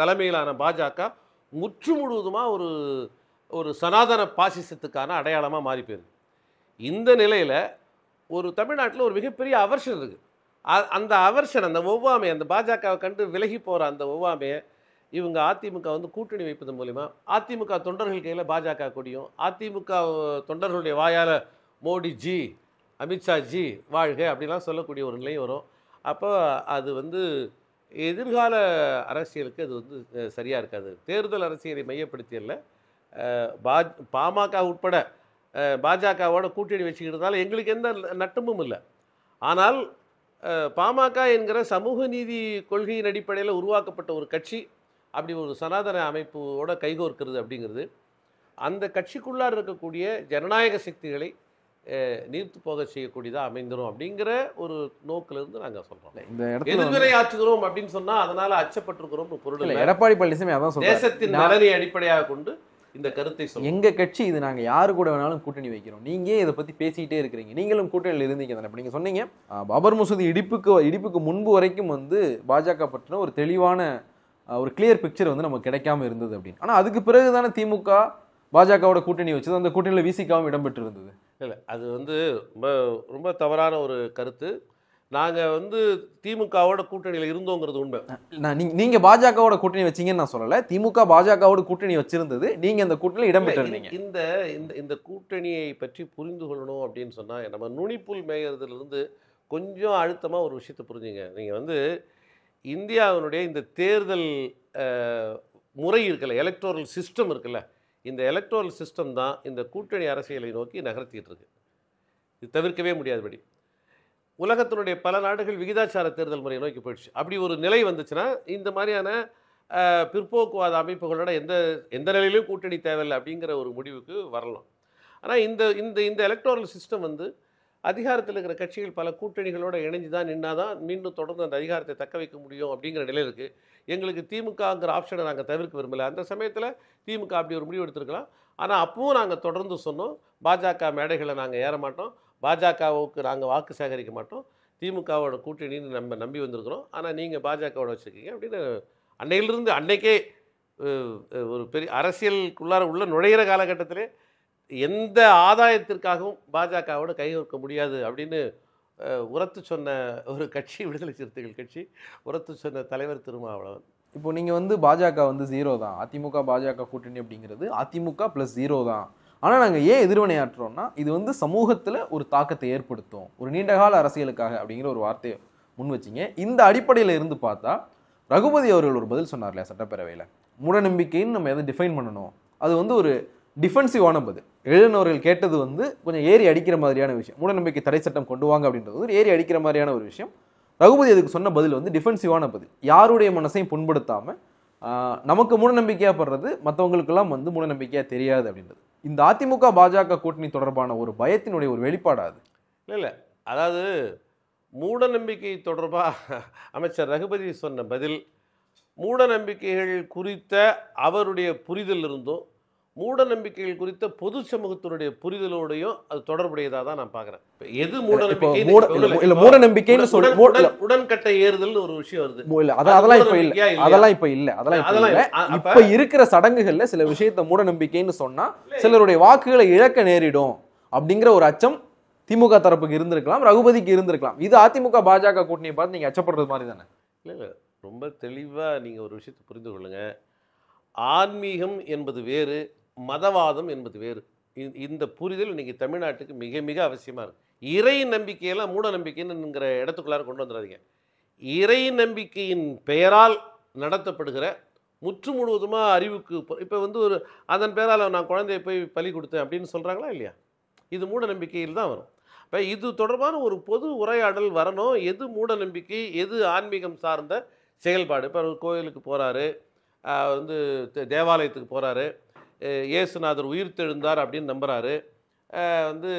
தலைமையிலான பாஜக முற்று முழுவதுமாக ஒரு சனாதன பாசிசத்துக்கான அடையாளமாக மாறி போயிருக்கு. இந்த நிலையில் ஒரு தமிழ்நாட்டில் ஒரு மிகப்பெரிய அவர்ஷன் இருக்குது. அந்த அவர்ஷன், அந்த ஒவ்வாமை, அந்த பாஜகவை கண்டு விலகி போகிற அந்த ஒவ்வாமையை இவங்க அதிமுக வந்து கூட்டணி வைப்பதன் மூலிமா அதிமுக தொண்டர்கள் கையில் பாஜக கொடியும் அதிமுக தொண்டர்களுடைய வாயால் மோடி ஜி அமித்ஷா ஜி வாழ்க அப்படிலாம் சொல்லக்கூடிய ஒரு நிலை வரும். அப்போ அது வந்து எதிர்கால அரசியலுக்கு அது வந்து சரியாக இருக்காது. தேர்தல் அரசியலை மையப்படுத்தியல்ல பாமக உட்பட பாஜகவோட கூட்டணி வச்சுக்கிறதுனால எங்களுக்கு எந்த நட்டமும் இல்லை. ஆனால் பாமக என்கிற சமூக நீதி கொள்கையின் அடிப்படையில் உருவாக்கப்பட்ட ஒரு கட்சி அப்படி ஒரு சனாதன அமைப்போட கைகோர்க்கிறது அப்படிங்கிறது அந்த கட்சிக்குள்ளார் இருக்கக்கூடிய ஜனநாயக சக்திகளை நீர்த்து போக செய்யக்கூடியதாக அமைந்துடும் அப்படிங்கிற ஒரு நோக்கிலிருந்து நாங்கள் சொல்கிறோம். இந்த இடத்துல எதிர்வினை ஆற்றுகிறோம் அப்படின்னு சொன்னால் அதனால் அச்சப்பட்டிருக்கிறோம் பொருள் இல்லை. எடப்பாடி பழனிசாமி அதான் சொல்றாரு, தேசத்தின் நலனை அடிப்படையாக கொண்டு இந்த கருத்தை சொல்லுங்க. எங்க கட்சி இது, நாங்க யாரு கூட வேணாலும் கூட்டணி வைக்கிறோம், நீங்க இதை பத்தி பேசிக்கிட்டே இருக்கிறீங்க, நீங்களும் கூட்டணியில் இருந்தீங்க தானே. நீங்க சொன்னீங்க பாபர் மசூதி இடிப்புக்கு முன்பு வரைக்கும் வந்து பாஜக பற்றின ஒரு தெளிவான ஒரு கிளியர் பிக்சர் வந்து நமக்கு கிடைக்காம இருந்தது அப்படின்னு. ஆனா அதுக்கு பிறகுதானே திமுக பாஜகவோட கூட்டணி வச்சது, அந்த கூட்டணியில் விசிகாவும் இடம்பெற்று இருந்தது. இல்லை, அது வந்து ரொம்ப தவறான ஒரு கருத்து. நாங்கள் வந்து திமுகவோட கூட்டணியில் இருந்தோங்கிறது உண்மை. நீங்க பாஜகவோட கூட்டணி வச்சீங்கன்னு நான் சொல்லலை, திமுக பாஜகவோட கூட்டணி வச்சிருந்தது, நீங்க அந்த கூட்டணியில் இடம்பெற்றிருந்தீங்க. இந்த கூட்டணியை பற்றி புரிந்து கொள்ளணும் அப்படின்னு சொன்னால் நம்ம நுனிப்புல் மேயறதுலேருந்து கொஞ்சம் அழுத்தமாக ஒரு விஷயத்தை புரிஞ்சுங்க. நீங்கள் வந்து இந்தியாவினுடைய இந்த தேர்தல் முறை இருக்குல்ல, எலக்டோரல் சிஸ்டம் இருக்குல்ல, இந்த எலக்டோரல் சிஸ்டம் தான் இந்த கூட்டணி அரசியலை நோக்கி நகர்த்திட்டு இருக்கு. இது தவிர்க்கவே முடியாதபடி உலகத்தினுடைய பல நாடுகள் விகிதாச்சார தேர்தல் முறையை நோக்கி போயிடுச்சு. அப்படி ஒரு நிலை வந்துச்சுன்னா இந்த மாதிரியான பிற்போக்குவாத அமைப்புகளோட எந்த நிலையிலும் கூட்டணி தேவையில்லை அப்படிங்கிற ஒரு முடிவுக்கு வரலாம். ஆனால் இந்த எலக்டோரல் சிஸ்டம் வந்து அதிகாரத்தில் இருக்கிற கட்சிகள் பல கூட்டணிகளோடு இணைஞ்சு தான் நின்னாதான் மீண்டும் தொடர்ந்து அந்த அதிகாரத்தை தக்க வைக்க முடியும் அப்படிங்கிற நிலை இருக்குது. எங்களுக்கு திமுகங்கிற ஆப்ஷனை நாங்கள் தவிர்க்க விரும்பலை. அந்த சமயத்தில் திமுக அப்படி ஒரு முடிவு எடுத்திருக்கலாம். ஆனால் அப்பவும் நாங்கள் தொடர்ந்து சொன்னோம், பாஜக மேடைகளை நாங்கள் ஏற மாட்டோம், பாஜகவுக்கு நாங்கள் வாக்கு சேகரிக்க மாட்டோம், திமுகவோட கூட்டணின்னு நம்ம நம்பி வந்திருக்கிறோம், ஆனால் நீங்கள் பாஜகவோட வச்சுருக்கீங்க அப்படின்னு அன்னையிலிருந்து அன்னைக்கே ஒரு பெரிய அரசியலுக்குள்ளார உள்ள நுழையிற காலகட்டத்திலே எந்த ஆதாயத்திற்காகவும் பாஜகவோட கைகோர்க்க முடியாது அப்படின்னு உரத்து சொன்ன ஒரு கட்சி விடுதலை சிறுத்தைகள் கட்சி, உரத்து சொன்ன தலைவர் திருமாவளவன். இப்போ நீங்கள் வந்து பாஜக வந்து 0 தான், அதிமுக பாஜக கூட்டணி அப்படிங்கிறது அதிமுக + 0 தான். ஆனால் நாங்கள் ஏன் எதிர்வினையாற்றுறோம்னா இது வந்து சமூகத்தில் ஒரு தாக்கத்தை ஏற்படுத்தும், ஒரு நீண்டகால அரசியலுக்காக அப்படிங்கிற ஒரு வார்த்தையை முன் வச்சிங்க. இந்த அடிப்படையில் இருந்து பார்த்தா ரகுபதி அவர்கள் ஒரு பதில் சொன்னார் இல்லையா சட்டப்பேரவையில், மூடநம்பிக்கைன்னு நம்ம எதை டிஃபைன் பண்ணணும், அது வந்து ஒரு டிஃபென்சிவான பதில். எழுதினவர்கள் கேட்டது வந்து கொஞ்சம் ஏறி அடிக்கிற மாதிரியான விஷயம், மூடநம்பிக்கை தடை சட்டம் கொண்டு வாங்க அப்படின்றது ஒரு ஏறி அடிக்கிற மாதிரியான ஒரு விஷயம். ரகுபதி அதுக்கு சொன்ன பதில் வந்து டிஃபென்சிவான பதில், யாருடைய மனசையும் புண்படுத்தாமல் நமக்கு மூடநம்பிக்கையாக படுறது மற்றவங்களுக்கெல்லாம் வந்து மூடநம்பிக்கையாக தெரியாது அப்படின்றது. இந்த அதிமுக பாஜக கூட்டணி தொடர்பான ஒரு பயத்தினுடைய ஒரு வெளிப்பாடாது. இல்லை, அதாவது மூடநம்பிக்கை தொடர்பாக அமைச்சர் ரகுபதி சொன்ன பதில் மூடநம்பிக்கைகள் குறித்த அவருடைய புரிதல் இருந்தும் மூடநம்பிக்கைகள் குறித்த பொது சமூகத்தினுடைய புரிதலோடையும் அது தொடர்புடையதாக தான் நான் பார்க்குறேன். எது மூடநம்பிக்கைன்னு உடன்கட்டை ஏறுதல் ஒரு விஷயம் வருது, அதெல்லாம் இப்ப இல்ல. இப்ப இருக்கிற சடங்குகள்ல சில விஷயத்த மூடநம்பிக்கைன்னு சொன்னா சிலருடைய வாக்குகளை இழக்க நேரிடும் அப்படிங்கிற ஒரு அச்சம் திமுக தரப்புக்கு இருந்திருக்கலாம், ரகுபதிக்கு இருந்திருக்கலாம். இது அதிமுக பாஜக கூட்டணியை பார்த்து நீங்க அச்சப்படுறது மாதிரி தானே? இல்லை, ரொம்ப தெளிவாக நீங்கள் ஒரு விஷயத்தை புரிந்து கொள்ளுங்க. ஆன்மீகம் என்பது வேறு, மதவாதம் என்பது வேறு. இந்த புரிதல் இன்னைக்கு தமிழ்நாட்டுக்கு மிக மிக அவசியமாக இருக்குது. இறை நம்பிக்கையெல்லாம் மூட நம்பிக்கைன்னுங்கிற இடத்துக்குள்ளார கொண்டு வந்துடாதீங்க. இறை நம்பிக்கையின் பெயரால் நடத்தப்படுகிற முற்று முழுவதுமாக அறிவுக்கு இப்போ வந்து ஒரு அதன் பெயரால் நான் குழந்தைய போய் பலி கொடுத்தேன் அப்படின்னு சொல்கிறாங்களா இல்லையா? இது மூட நம்பிக்கையில் தான் வரும். இப்போ இது தொடர்பான ஒரு பொது உரையாடல் வரணும். எது மூட நம்பிக்கை, எது ஆன்மீகம் சார்ந்த செயல்பாடு. இப்போ கோயிலுக்கு போகிறாரு, வந்து தேவாலயத்துக்கு போகிறாரு, இயேசுநாதர் உயிர்த்தெழுந்தார் அப்படின்னு நம்புகிறாரு. வந்து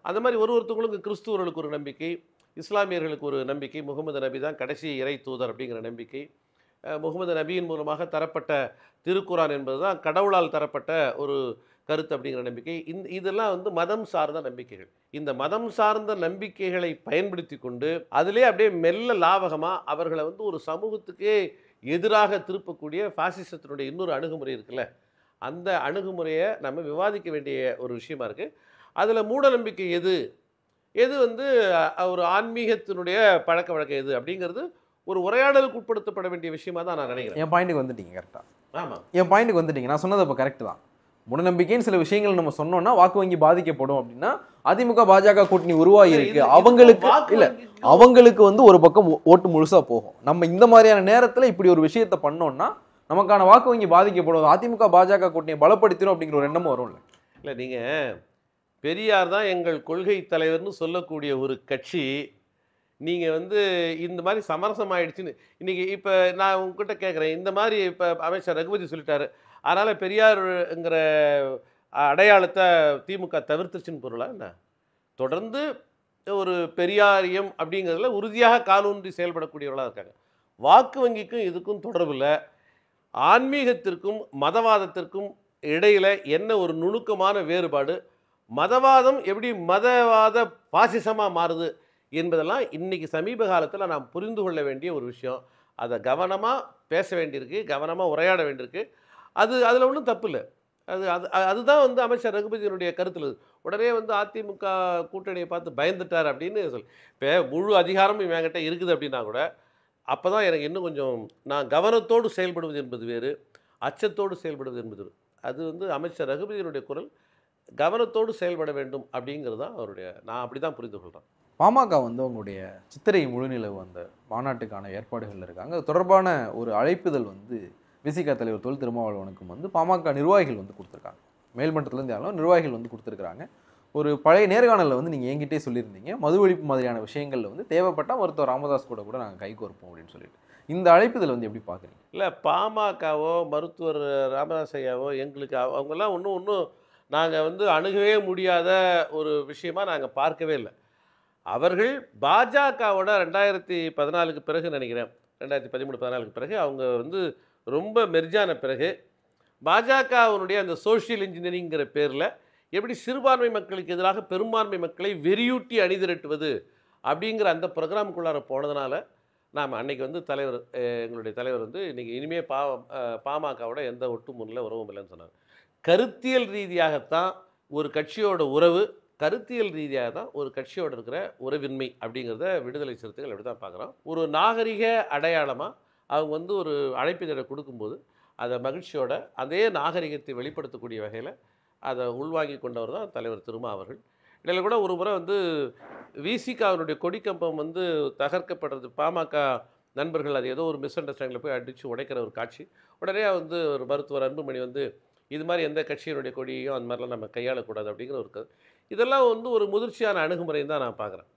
அந்த மாதிரி ஒருத்தவங்களுக்கு கிறிஸ்துவர்களுக்கு ஒரு நம்பிக்கை, இஸ்லாமியர்களுக்கு ஒரு நம்பிக்கை, முகமது நபி தான் கடைசி இறை தூதர் அப்படிங்கிற நம்பிக்கை, முகமது நபியின் மூலமாக தரப்பட்ட திருக்குரான் என்பது தான் கடவுளால் தரப்பட்ட ஒரு கருத்து அப்படிங்கிற நம்பிக்கை. இதெல்லாம் வந்து மதம் சார்ந்த நம்பிக்கைகள். இந்த மதம் சார்ந்த நம்பிக்கைகளை பயன்படுத்தி கொண்டு அதிலே அப்படியே மெல்ல லாவகமாக அவர்களை வந்து ஒரு சமூகத்துக்கே எதிராக திருப்பக்கூடிய பாசிசத்தினுடைய இன்னொரு அணுகுமுறை இருக்குல்ல, அந்த அணுகுமுறையை நம்ம விவாதிக்க வேண்டிய ஒரு விஷயமா இருக்குது. அதில் மூட நம்பிக்கை எது, எது வந்து ஒரு ஆன்மீகத்தினுடைய பழக்க வழக்கம் எது அப்படிங்கிறது ஒரு உரையாடலுக்கு உட்படுத்தப்பட வேண்டிய விஷயமா தான் நான் நினைக்கிறேன். என் பாயிண்ட்டுக்கு வந்துட்டீங்க கரெக்டாக. ஆமாம், என் பாயிண்ட்டுக்கு வந்துட்டீங்க. நான் சொன்னது இப்போ கரெக்டு தான். மூடநம்பிக்கைன்னு சில விஷயங்கள் நம்ம சொன்னோம்னா வாக்கு வங்கி பாதிக்கப்படும் அப்படின்னா அதிமுக பாஜக கூட்டணி உருவாகி இருக்கு, அவங்களுக்கு இல்ல, அவங்களுக்கு வந்து ஒரு பக்கம் ஓட்டு முழுசா போகும். நம்ம இந்த மாதிரியான நேரத்துல இப்படி ஒரு விஷயத்த பண்ணோம்னா நமக்கான வாக்கு வங்கி பாதிக்கப்படும், அதிமுக பாஜக கூட்டணியை பலப்படுத்திடும் அப்படிங்கிற ஒரு எண்ணமும் வரும்ல. இல்லை, நீங்க பெரியார் தான் எங்கள் கொள்கை தலைவர்னு சொல்லக்கூடிய ஒரு கட்சி, நீங்க வந்து இந்த மாதிரி சமரசம் ஆயிடுச்சுன்னு இன்னைக்கு இப்போ நான் உங்ககிட்ட கேட்குறேன். இந்த மாதிரி இப்போ அமைச்சர் ரகுபதி சொல்லிட்டாரு, அதனால் பெரியாருங்கிற அடையாளத்தை திமுக தவிர்த்துச்சுன்னு பொருளா என்ன? தொடர்ந்து ஒரு பெரியாரியம் அப்படிங்கிறதுல உறுதியாக காலூன்றி செயல்படக்கூடியவர்களாக இருக்காங்க. வாக்கு வங்கிக்கும் இதுக்கும் தொடர்பில் ஆன்மீகத்திற்கும் மதவாதத்திற்கும் இடையில் என்ன ஒரு நுணுக்கமான வேறுபாடு, மதவாதம் எப்படி மதவாத பாசிசமாக மாறுது என்பதெல்லாம் இன்றைக்கி சமீப காலத்தில் நாம் புரிந்து கொள்ள வேண்டிய ஒரு விஷயம். அதை கவனமாக பேச வேண்டியிருக்கு, கவனமாக உரையாட வேண்டியிருக்கு. அதில் ஒன்றும் தப்பு இல்லை. அதுதான் வந்து அமைச்சர் ரகுபதியினுடைய கருத்தில். உடனே வந்து அதிமுக கூட்டணியை பார்த்து பயந்துட்டார் அப்படின்னு சொல்லி இப்போ முழு அதிகாரமும் இவங்கிட்ட இருக்குது அப்படின்னா கூட அப்போ தான் எனக்கு இன்னும் கொஞ்சம் நான் கவனத்தோடு செயல்படுவது என்பது வேறு, அச்சத்தோடு செயல்படுவது என்பது. அது வந்து அமைச்சர் ரகுபதியினுடைய குரல் கவனத்தோடு செயல்பட வேண்டும் அப்படிங்கிறது தான் அவருடைய, நான் அப்படி தான் புரிந்து கொள்கிறேன். பாமக வந்து அவங்களுடைய சித்திரை முழுநிலவு அந்த மாநாட்டுக்கான ஏற்பாடுகள் இருக்காங்க. அது தொடர்பான ஒரு அழைப்புதல் வந்து விசிக தலைவர் தொல் திருமாவளவனுக்கும் வந்து பாமக நிர்வாகிகள் வந்து கொடுத்துருக்காங்க. மேல்மட்டத்திலேருந்து யாரும் நிர்வாகிகள் வந்து கொடுத்துருக்குறாங்க. ஒரு பழைய நேர்காணலில் வந்து நீங்கள் என்கிட்டே சொல்லியிருந்தீங்க, மது ஒழிப்பு மாதிரியான விஷயங்களில் வந்து தேவைப்பட்டால் மருத்துவர் ராமதாஸ் கூட நாங்கள் கைகோர்ப்போம் அப்படின்னு சொல்லிட்டு. இந்த அழைப்புதல் வந்து எப்படி பார்க்குறீங்க? இல்லை, பாமகவோ மருத்துவர் ராமதாஸ் ஐயாவோ எங்களுக்கு அவங்கெல்லாம் ஒன்றும் நாங்கள் வந்து அணுகவே முடியாத ஒரு விஷயமாக நாங்கள் பார்க்கவே இல்லை. அவர்கள் பாஜகவோட 2014க்கு பிறகு நினைக்கிறேன், 2013-14க்கு பிறகு அவங்க வந்து ரொம்ப மெர்ஜான பிறகு பாஜகவினுடைய அந்த சோஷியல் இன்ஜினியரிங்கிற பேரில் எப்படி சிறுபான்மை மக்களுக்கு எதிராக பெரும்பான்மை மக்களை வெறியூட்டி அணிதிரட்டுவது அப்படிங்கிற அந்த ப்ரோக்ராமுக்குள்ளார போனதுனால நாம் அன்னைக்கு வந்து எங்களுடைய தலைவர் வந்து இன்றைக்கி இனிமேல் பாமகவோட எந்த ஒட்டுமுறையில் உறவும் இல்லைன்னு சொன்னார். கருத்தியல் ரீதியாகத்தான் ஒரு கட்சியோட உறவு, கருத்தியல் ரீதியாக தான் ஒரு கட்சியோட இருக்கிற உறவின்மை அப்படிங்கிறத விடுதலை சிறுத்தைகள் அப்படி தான் பார்க்குறோம். ஒரு நாகரிக அடையாளமாக அவங்க வந்து ஒரு அழைப்பிதழை கொடுக்கும்போது அதை மகிழ்ச்சியோட அதே நாகரிகத்தை வெளிப்படுத்தக்கூடிய வகையில் அதை உள்வாங்கி கொண்டவர் தான் தலைவர் திருமா அவர்கள். இதில் கூட ஒரு முறை வந்து விசிகாவினுடைய கொடிக்கம்பம் வந்து தகர்க்கப்படுறது, பாமக நண்பர்கள் அது ஏதோ ஒரு மிஸ் அண்டர்ஸ்டாண்டிங்கில் போய் அடித்து உடைக்கிற ஒரு காட்சி. உடனே வந்து ஒரு மருத்துவர் அன்புமணி வந்து இது மாதிரி எந்த கட்சியினுடைய கொடியையும் அந்த மாதிரிலாம் நம்ம கையாளக்கூடாது அப்படிங்கிற ஒரு இதெல்லாம் வந்து ஒரு முதிர்ச்சியான அணுகுமுறைன்னு தான் நான் பார்க்குறேன்.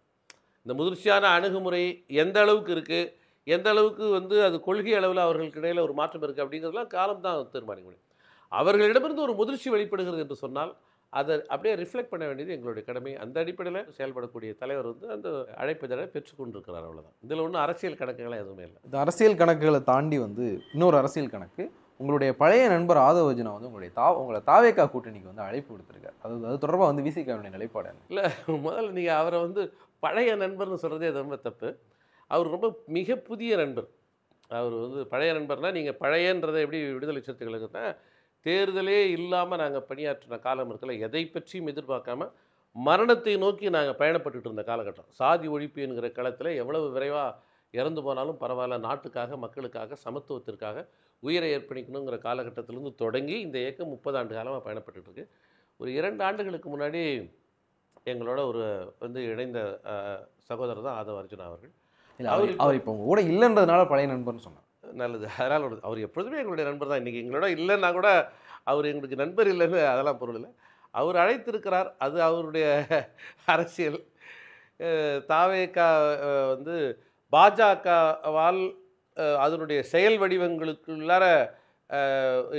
இந்த முதிர்ச்சியான அணுகுமுறை எந்த அளவுக்கு இருக்குது, எந்த அளவுக்கு வந்து அது கொள்கை அளவில் அவர்களுக்கு இடையில் ஒரு மாற்றம் இருக்குது அப்படிங்கிறதுலாம் காலம் தான் தீர்மானிக்க முடியும். அவர்களிடமிருந்து ஒரு முதிர்ச்சி வெளிப்படுகிறது என்று சொன்னால் அதை அப்படியே ரிஃப்ளெக்ட் பண்ண வேண்டியது எங்களுடைய கடமை. அந்த அடிப்படையில் செயல்படக்கூடிய தலைவர் வந்து அந்த அழைப்பிதழை பெற்றுக்கொண்டிருக்கிறார், அவ்வளோதான். இதில் ஒன்றும் அரசியல் கணக்குகளாக எதுவுமே இல்லை. இந்த அரசியல் கணக்குகளை தாண்டி வந்து இன்னொரு அரசியல் கணக்கு, உங்களுடைய பழைய நண்பர் ஆதவர்ஜுனா வந்து உங்களை தாவேகா கூட்டணிக்கு வந்து அழைப்பு விடுத்திருக்காரு. அது தொடர்பாக வந்து விசிகாவுடைய நிலைப்பாடு இல்லை. முதல்ல நீங்கள் அவரை வந்து பழைய நண்பர்னு சொல்கிறதே அது ரொம்ப தப்பு. அவர் ரொம்ப மிக புதிய நண்பர். அவர் வந்து பழைய நண்பர்னால் நீங்கள் பழையன்றதை எப்படி விடுதலை சிறுத்தைகளுக்குன்னா தேர்தலே இல்லாமல் நாங்கள் பணியாற்றின காலம் இருக்கல, எதை பற்றியும் எதிர்பார்க்காம மரணத்தை நோக்கி நாங்கள் பயணப்பட்டுட்டு இருந்த காலகட்டம். சாதி ஒழிப்பு என்கிற களத்தில் எவ்வளவு விரைவாக இறந்து போனாலும் பரவாயில்ல, நாட்டுக்காக மக்களுக்காக சமத்துவத்திற்காக உயிரை ஏற்பணிக்கணுங்கிற காலகட்டத்திலேருந்து தொடங்கி இந்த இயக்கம் 30 ஆண்டு காலமாக பயணப்பட்டுருக்கு. ஒரு 2 ஆண்டுகளுக்கு முன்னாடி எங்களோட ஒரு வந்து இணைந்த சகோதரர் தான் ஆதவர்ஜுனா அவர்கள். அவர் இப்போ உங்க கூட இல்லைன்றதுனால பழைய நண்பர்னு சொன்னார். நல்லது. அதனால் அவர் எப்பொழுதுமே எங்களுடைய நண்பர் தான். இன்றைக்கி எங்களோட இல்லைன்னா கூட அவர் எங்களுக்கு நண்பர் இல்லைன்னு அதெல்லாம் பொருள் இல்லை. அவர் அழைத்திருக்கிறார், அது அவருடைய அரசியல். தாவேகா வந்து பாஜகவால் அதனுடைய செயல் வடிவங்களுக்குள்ளார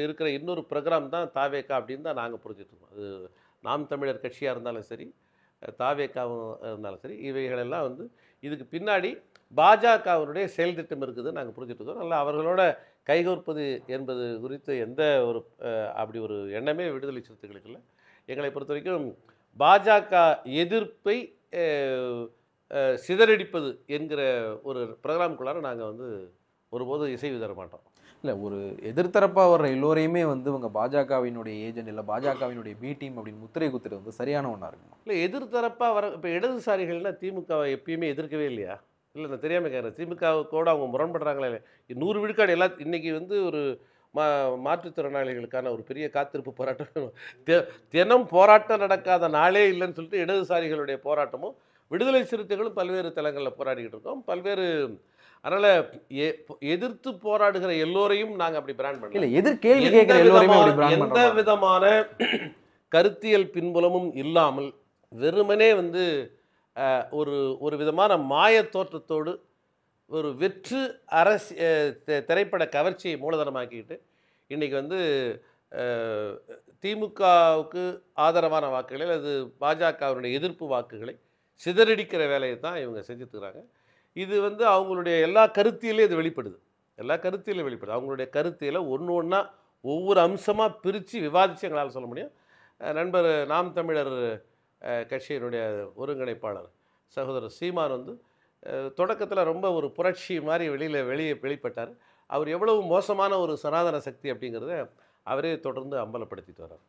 இருக்கிற இன்னொரு ப்ரோக்ராம் தான் தாவேகா அப்படின்னு தான் நாங்கள் புரிஞ்சிட்ருக்கோம். அது நாம் தமிழர் கட்சியாக இருந்தாலும் சரி, தாவேகாவும் இருந்தாலும் சரி, இவைகளெல்லாம் வந்து இதுக்கு பின்னாடி பாஜகவினுடைய செயல் திட்டம் இருக்குது நாங்கள் புரிஞ்சுட்ருக்கோம். நல்லா அவர்களோட கைகோர்ப்பது என்பது குறித்து எந்த ஒரு அப்படி ஒரு எண்ணமே விடுதலை சிறுத்தைகளுக்கு இல்லை. எங்களை பொறுத்த வரைக்கும் பாஜக எதிர்ப்பை சிதறடிப்பது என்கிற ஒரு ப்ரோக்ராமுக்குள்ளார நாங்கள் வந்து ஒருபோதும் இசைவு தர மாட்டோம். இல்லை, ஒரு எதிர்த்தரப்பாக வர்ற எல்லோரையுமே வந்து உங்கள் பாஜகவினுடைய ஏஜென்ட் இல்லை பாஜகவினுடைய பி டீம் அப்படின்னு முத்திரை குத்துறது வந்து சரியான ஒன்றா இருக்குமா? இல்லை, எதிர்த்தரப்பாக வர இப்போ இடதுசாரிகள்னால் திமுகவை எப்பயுமே எதிர்க்கவே இல்லையா? இல்லை, நான் தெரியாமல் கேட்குறேன். திமுகவோடு அவங்க முரண்படுறாங்களே இல்லை? 100 விழுக்காடு இன்றைக்கி வந்து ஒரு மாற்றுத்திறனாளிகளுக்கான ஒரு பெரிய காத்திருப்பு போராட்டம், தினம் போராட்டம் நடக்காத நாளே இல்லைன்னு சொல்லிட்டு இடதுசாரிகளுடைய போராட்டமும் விடுதலை சிறுத்தைகளும் பல்வேறு தளங்களில் போராடிக்கிட்டு இருக்கோம். பல்வேறு அதனால் எதிர்த்து போராடுகிற எல்லோரையும் நாங்கள் அப்படி பிராண்ட் பண்ணல. இல்லை, எதிர்கேள்வி கேட்குற எல்லோரையுமே எந்த விதமான கருத்தியல் பின்புலமும் இல்லாமல் வெறுமனே வந்து ஒரு விதமான மாய தோற்றத்தோடு ஒரு வெற்று திரைப்பட கவர்ச்சியை மூலதனமாக்கிட்டு இன்றைக்கி வந்து திமுகவுக்கு ஆதரவான வாக்குகளை அது பாஜகவினுடைய எதிர்ப்பு வாக்குகளை சிதறடிக்கிற வேலையை தான் இவங்க செஞ்சுட்டுருக்காங்க. இது வந்து அவங்களுடைய எல்லா கருத்தியிலையும் இது வெளிப்படுது. அவங்களுடைய கருத்தியில் ஒன்று ஒன்றா ஒவ்வொரு அம்சமாக பிரித்து விவாதித்து எங்களால் சொல்ல முடியும். நண்பர் நாம் தமிழர் கட்சியினுடைய ஒருங்கிணைப்பாளர் சகோதரர் சீமான் வந்து தொடக்கத்தில் ரொம்ப ஒரு புரட்சி மாதிரி வெளிப்பட்டார். அவர் எவ்வளவு மோசமான ஒரு சனாதன சக்தி அப்படிங்கிறத அவரே தொடர்ந்து அம்பலப்படுத்திட்டு வர்றார்.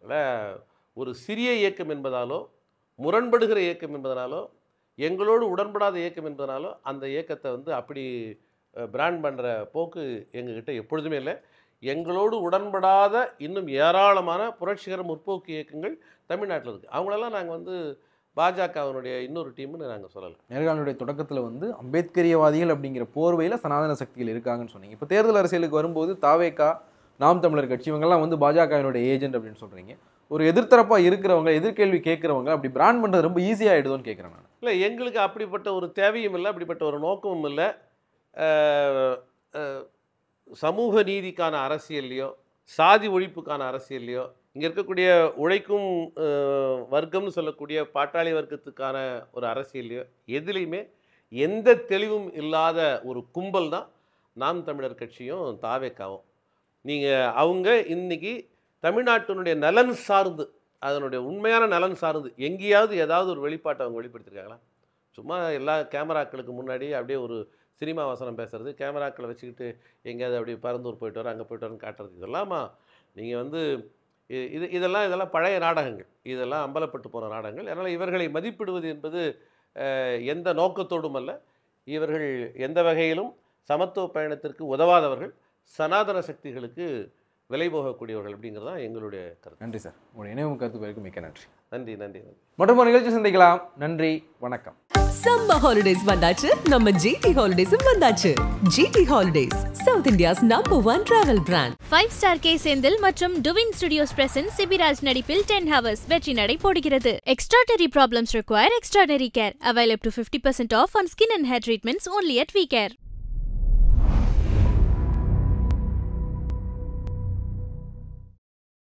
அதனால் ஒரு சிறிய இயக்கம் என்பதாலோ முரண்படுகிற இயக்கம் என்பதனாலோ எங்களோடு உடன்படாத இயக்கம் என்பதனாலோ அந்த இயக்கத்தை வந்து அப்படி பிராண்ட் பண்ணுற போக்கு எங்ககிட்ட எப்பொழுதுமே இல்லை. எங்களோடு உடன்படாத இன்னும் ஏராளமான புரட்சிகர முற்போக்கு இயக்கங்கள் தமிழ்நாட்டில் இருக்குது. அவங்களெல்லாம் நாங்கள் வந்து பாஜகவினுடைய இன்னொரு டீம்னு நாங்கள் சொல்லலை. நேர்காணலுடைய தொடக்கத்தில் வந்து அம்பேத்கரியவாதிகள் அப்படிங்கிற போர்வையில் சனாதன சக்திகள் இருக்காங்கன்னு சொன்னீங்க. இப்போ தேர்தல் அரசியலுக்கு வரும்போது தாவேகா, நாம் தமிழர் கட்சி இவங்கெல்லாம் வந்து பாஜகவினுடைய ஏஜென்ட் அப்படின்னு சொல்கிறீங்க. ஒரு எதிர்த்தரப்பாக இருக்கிறவங்க, எதிர்கேள்வி கேட்குறவங்க அப்படி பிராண்ட் பண்ணுறது ரொம்ப ஈஸியாகிடுதோன்னு கேட்குறேன் நான். இல்லை, எங்களுக்கு அப்படிப்பட்ட ஒரு தேவையும் இல்லை, அப்படிப்பட்ட ஒரு நோக்கமும் இல்லை. சமூக நீதிக்கான அரசியல்லையோ சாதி ஒழிப்புக்கான அரசியல்லையோ இங்கே இருக்கக்கூடிய உழைக்கும் வர்க்கம்னு சொல்லக்கூடிய பாட்டாளி வர்க்கத்துக்கான ஒரு அரசியலையோ எதுலேயுமே எந்த தெளிவும் இல்லாத ஒரு கும்பல் தான் நாம் தமிழர் கட்சியும் தாவேக்காவும். நீங்கள் அவங்க இன்றைக்கி தமிழ்நாட்டினுடைய நலன் சார்ந்து, அதனுடைய உண்மையான நலன் சார்ந்து எங்கேயாவது ஏதாவது ஒரு வெளிப்பாட்டை அவங்க வெளிப்படுத்திருக்காங்களா? சும்மா எல்லா கேமராக்களுக்கு முன்னாடி அப்படியே ஒரு சினிமா வசனம் பேசுறது, கேமராக்களை வச்சுக்கிட்டு எங்கேயாவது அப்படி பரந்தூர் போயிட்டு வர, அங்கே போயிட்டு வரன்னு காட்டுறது, இதெல்லாமா நீங்கள் இதெல்லாம் பழைய நாடகங்கள், இதெல்லாம் அம்பலப்பட்டு போன நாடகங்கள். அதனால் இவர்களை மதிப்பிடுவது என்பது எந்த நோக்கத்தோடும் அல்ல. இவர்கள் எந்த வகையிலும் சமத்துவ பயணத்திற்கு உதவாதவர்கள், சனாதன சக்திகளுக்கு விலை போகக்கூடியவர்கள் அப்படிங்கிறது தான் எங்களுடைய கருத்து. நன்றி சார், உங்களுடைய இணைவு கருத்துக்கு மிக்க நன்றி. நன்றி நன்றி நன்றி. மற்றும் ஒரு நிகழ்ச்சி சந்திக்கலாம். நன்றி, வணக்கம். சம்மர் ஹாலிடேஸ் வந்தாச்சு, நம்ம ஜிடி ஹாலிடேஸும் வந்தாச்சு. GT holidays, south India's #1 travel brand. 5-star K Senthil மற்றும் டுவின் ஸ்டுடியோஸ் பிரசன்ஸ் சிபிராஜ் நடிப்பில் 10 Hours வெற்றி நடை போடுகிறது. Extraordinary problems require extraordinary care. Available to 50% off on skin and hair treatments only at We Care.